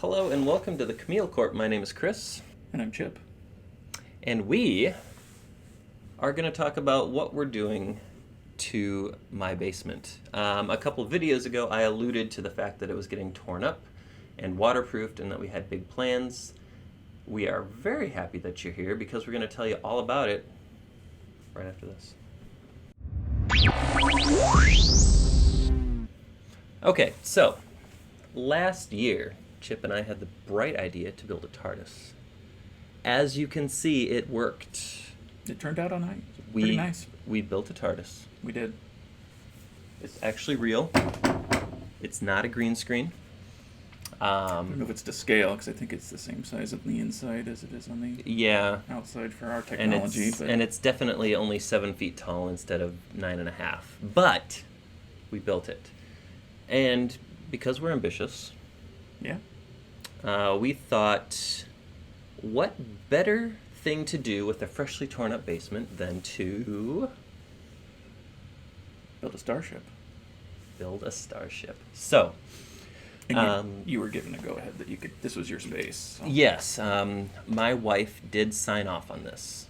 Hello and welcome to the Camille Corp. My name is Chris, And I'm Chip. and we are going to talk about what we're doing to my basement. A couple videos ago, I alluded to the fact that it was getting torn up and waterproofed and that we had big plans. We are very happy that you're here because we're going to tell you all about it right after this. Okay, so last year, Chip and I had the bright idea to build a TARDIS. As you can see, it worked. It turned out all night. Pretty nice. We built a TARDIS. We did. It's actually real. It's not a green screen. I don't know if it's to scale, because I think it's the same size on the inside as it is on the Yeah, outside for our and technology. it's definitely only 7 feet tall instead of 9.5. But we built it, and because we're ambitious, yeah. we thought, what better thing to do with a freshly torn up basement than to Built a starship. build a starship. So, And you were given a go-ahead that you could. This was your space. So. yes, my wife did sign off on this.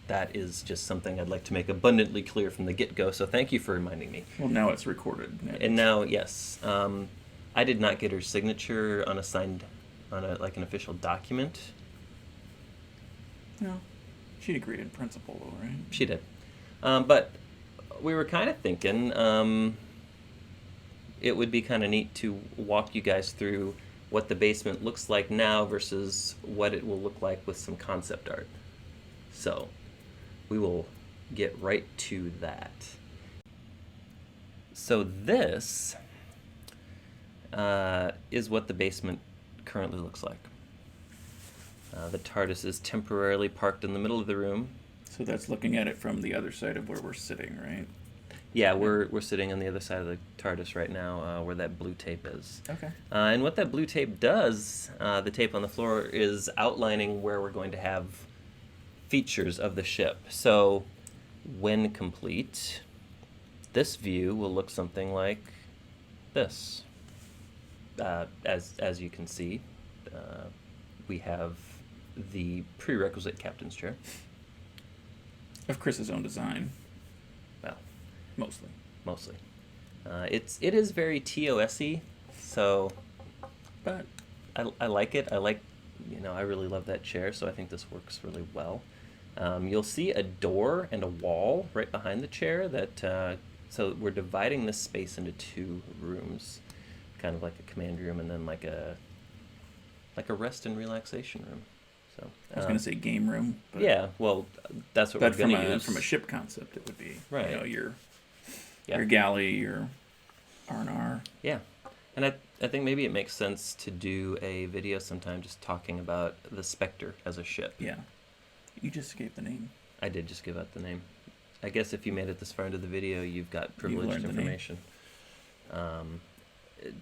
That is just something I'd like to make abundantly clear from the get-go, so thank you for reminding me. Well, now it's recorded. And now, yes, I did not get her signature on an official document. No. She'd agreed in principle, though, right? She did. But we were kind of thinking it would be kind of neat to walk you guys through what the basement looks like now versus what it will look like with some concept art. So we will get right to that. So this is what the basement currently looks like. The TARDIS is temporarily parked in the middle of the room. So that's looking at it from the other side of where we're sitting, right? Yeah, we're sitting on the other side of the TARDIS right now, where that blue tape is. Okay. And what that blue tape does, the tape on the floor, is outlining where we're going to have features of the ship. So, when complete, this view will look something like this. As you can see, we have the prerequisite captain's chair. Of Chris's own design, Well, mostly. It is very TOS-y, so But I like it. I really love that chair, so I think this works really well. You'll see a door and a wall right behind the chair so we're dividing this space into two rooms, kind of like a command room and then like a rest and relaxation room. So I was going to say game room. But yeah, well, that's what But we're going to use. from a ship concept, it would be Right. Your Yeah. galley, your R&R. Yeah, and I think maybe it makes sense to do a video sometime just talking about the Spectre as a ship. Yeah. You just gave the name. I did just give out the name. I guess if you made it this far into the video, you've got You've privileged learned the name. information.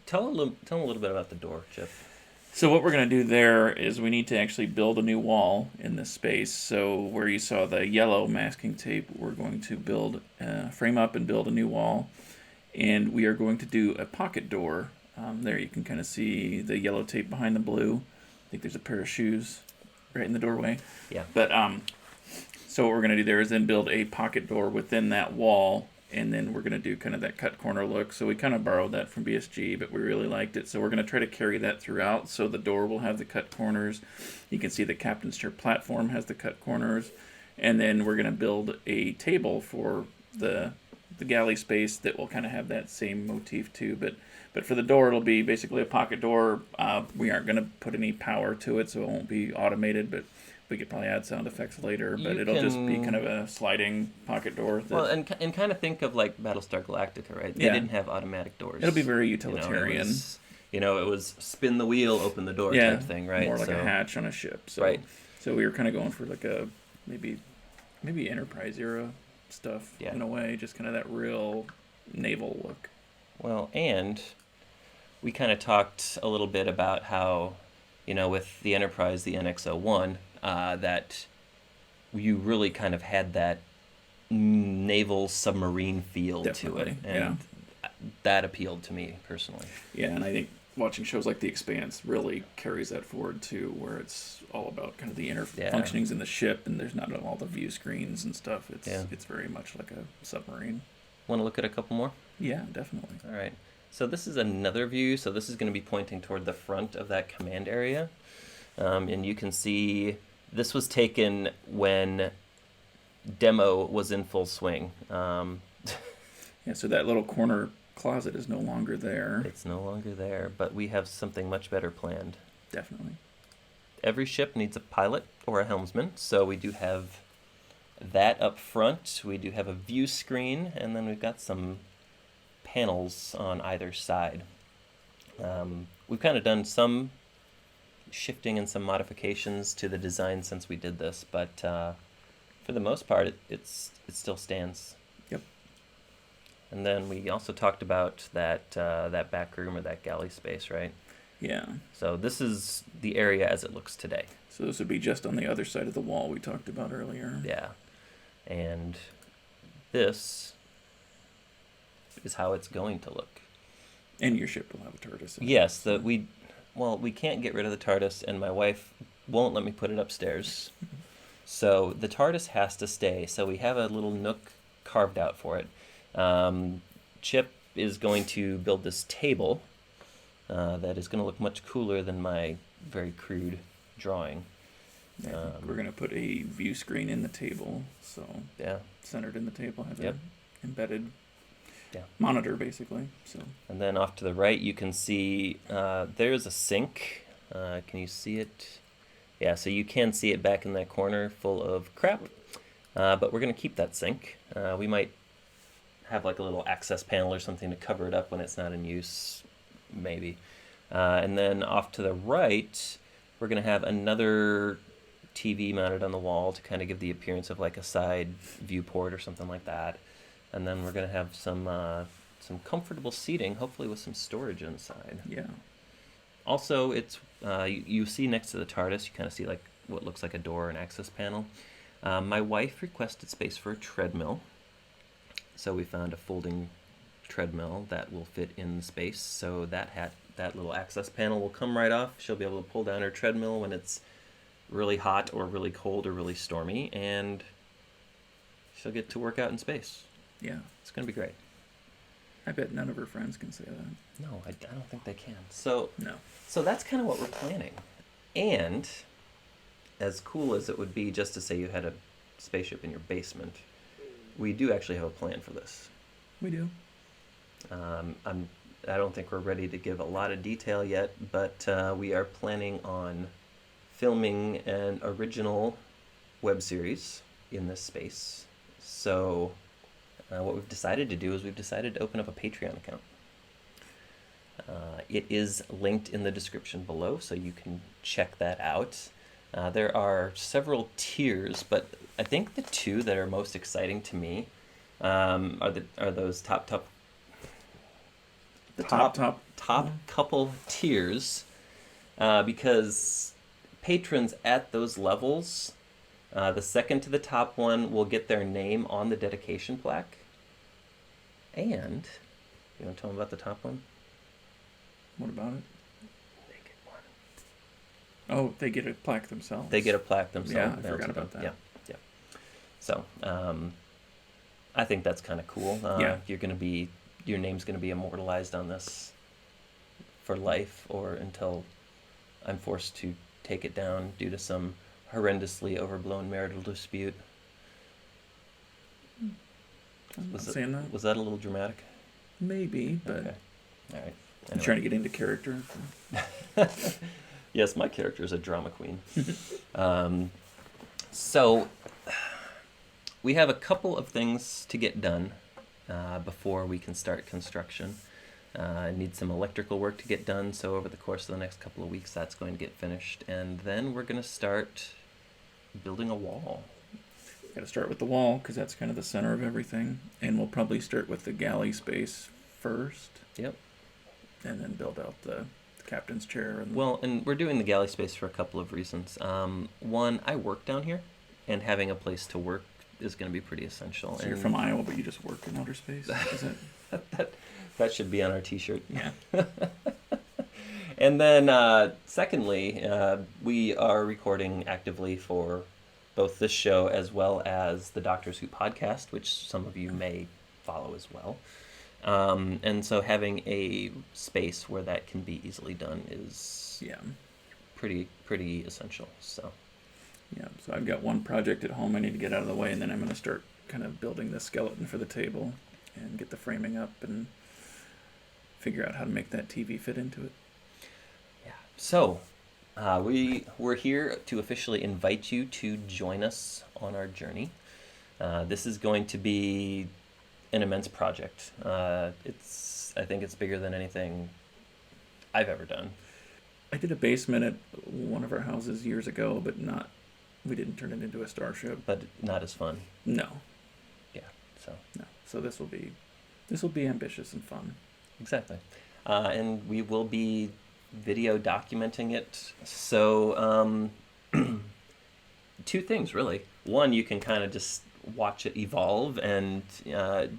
Tell a little bit about the door, Chip. So what we're going to do there is we need to actually build a new wall in this space. So where you saw the yellow masking tape, we're going to frame up and build a new wall. And we are going to do a pocket door. There you can kind of see the yellow tape behind the blue. I think there's a pair of shoes right in the doorway. Yeah. But so what we're going to do there is then build a pocket door within that wall, and then we're going to do kind of that cut corner look. So we kind of borrowed that from BSG, but we really liked it. So we're going to try to carry that throughout. So the door will have the cut corners. You can see the captain's chair platform has the cut corners. And then we're going to build a table for the galley space that will kind of have that same motif too. But for the door, it'll be basically a pocket door. We aren't going to put any power to it, so it won't be automated, but we could probably add sound effects later. But it'll just be kind of a sliding pocket door. Well, and kind of think of like Battlestar Galactica, right? They Yeah. didn't have automatic doors. It'll be very You utilitarian. know, it was spin the wheel, open the door type thing, right? More like a hatch on a ship. So, Right. So we were kind of going for like a maybe Enterprise era stuff in a way, just kind of that real naval look. Well, and we kind of talked a little bit about how, with the Enterprise, the NX-01, that you really kind of had that naval submarine feel to it. Definitely, And that appealed to me personally. Yeah, and I think watching shows like The Expanse really carries that forward too, where it's all about kind of the inner Yeah. functionings in the ship, and there's not all the view screens and stuff. Yeah. It's very much like a submarine. Want to look at a couple more? Yeah, definitely. All right. So this is another view. So this is going to be pointing toward the front of that command area. And you can see this was taken when demo was in full swing. Yeah, so that little corner closet is no longer there. It's no longer there, but we have something much better planned. Definitely. Every ship needs a pilot or a helmsman, so we do have that up front. We do have a view screen, and then we've got some panels on either side. We've kind of done some shifting and some modifications to the design since we did this, but for the most part, it still stands. Yep. And then we also talked about that back room or that galley space, right? Yeah. So this is the area as it looks today. So this would be just on the other side of the wall we talked about earlier. Yeah. And this is how it's going to look. And your ship will have a TARDIS. Yes, we can't get rid of the TARDIS, and my wife won't let me put it upstairs. So the TARDIS has to stay. So we have a little nook carved out for it. Chip is going to build this table that is going to look much cooler than my very crude drawing. We're going to put a view screen in the table, so Yeah. centered in the table, has Yep. a embedded Yeah. monitor, basically. So And then off to the right, you can see there's a sink. Can you see it? Yeah, so you can see it back in that corner full of crap. But we're going to keep that sink. We might have like a little access panel or something to cover it up when it's not in use, maybe. And then off to the right, we're going to have another TV mounted on the wall to kind of give the appearance of like a side viewport or something like that. And then we're going to have some comfortable seating, hopefully with some storage inside. yeah, Also, it's you see next to the TARDIS, you kind of see like what looks like a door and access panel. My wife requested space for a treadmill, so we found a folding treadmill that will fit in space. So that little access panel will come right off. She'll be able to pull down her treadmill when it's really hot or really cold or really stormy, and she'll get to work out in space. yeah. It's going to be great. I bet none of her friends can say that. No, I don't think they can. So No. that's kind of what we're planning. And as cool as it would be just to say you had a spaceship in your basement, we do actually have a plan for this. We do. I don't think we're ready to give a lot of detail yet, but we are planning on filming an original web series in this space. So what we've decided to do is we've decided to open up a Patreon account. It is linked in the description below, so you can check that out. There are several tiers, but I think the two that are most exciting to me are those top couple tiers, because patrons at those levels, the second to the top one will get their name on the dedication plaque. And you want to tell them about the top one? What about it? They get one. Oh, they get a plaque themselves. They get a plaque themselves. Yeah, I forgot about that. Yeah. So, I think that's kind of cool. Yeah. Your name's gonna be immortalized on this for life, or until I'm forced to take it down due to some horrendously overblown marital dispute. I'm not saying that. Was that a little dramatic? Maybe, but Okay. All right. I'm trying to get into character. Yes, my character is a drama queen. So, we have a couple of things to get done before we can start construction. I need some electrical work to get done, so over the course of the next couple of weeks, that's going to get finished. And then we're going to start building a wall. Got to start with the wall because that's kind of the center of everything, and we'll probably start with the galley space first. Yep. And then build out the captain's chair. And Well, and we're doing the galley space for a couple of reasons. One, I work down here, and having a place to work is going to be pretty essential. So you're from Iowa, but you just work in outer space. Is it? That should be on our T-shirt. Yeah. And then, secondly, we are recording actively for both this show as well as the Doctors Who podcast, which some of you may follow as well. And so having a space where that can be easily done is pretty essential. So so I've got one project at home I need to get out of the way, and then I'm going to start kind of building the skeleton for the table and get the framing up and figure out how to make that TV fit into it. Yeah. So we're here to officially invite you to join us on our journey. This is going to be an immense project. I think it's bigger than anything I've ever done. I did a basement at one of our houses years ago, but we didn't turn it into a starship. But not as fun. No. Yeah. So this will be ambitious and fun. Exactly. And we will be video documenting it. So two things really. One, you can kind of just watch it evolve and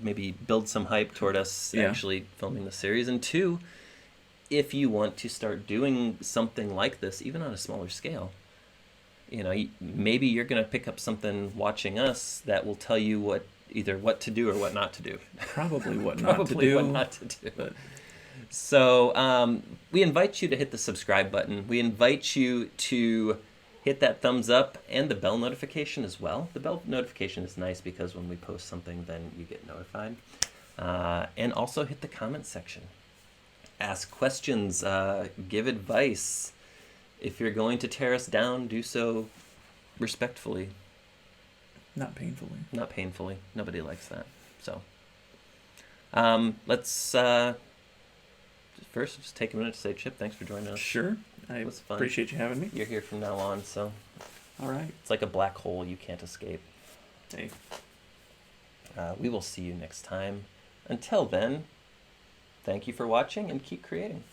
maybe build some hype toward us actually filming the series. And two, if you want to start doing something like this, even on a smaller scale, maybe you're going to pick up something watching us that will tell you either what to do or what not to do. Probably what not to do. What not to do. But. So we invite you to hit the subscribe button. We invite you to hit that thumbs up and the bell notification as well. The bell notification is nice because when we post something, then you get notified. And also hit the comment section. Ask questions, give advice. If you're going to tear us down, do so respectfully. Not painfully. Not painfully. Nobody likes that. So let's first just take a minute to say, Chip, thanks for joining us. Sure. It was fun. Appreciate you having me. You're here from now on, so all right. It's like a black hole you can't escape. Hey. We will see you next time. Until then, thank you for watching and keep creating.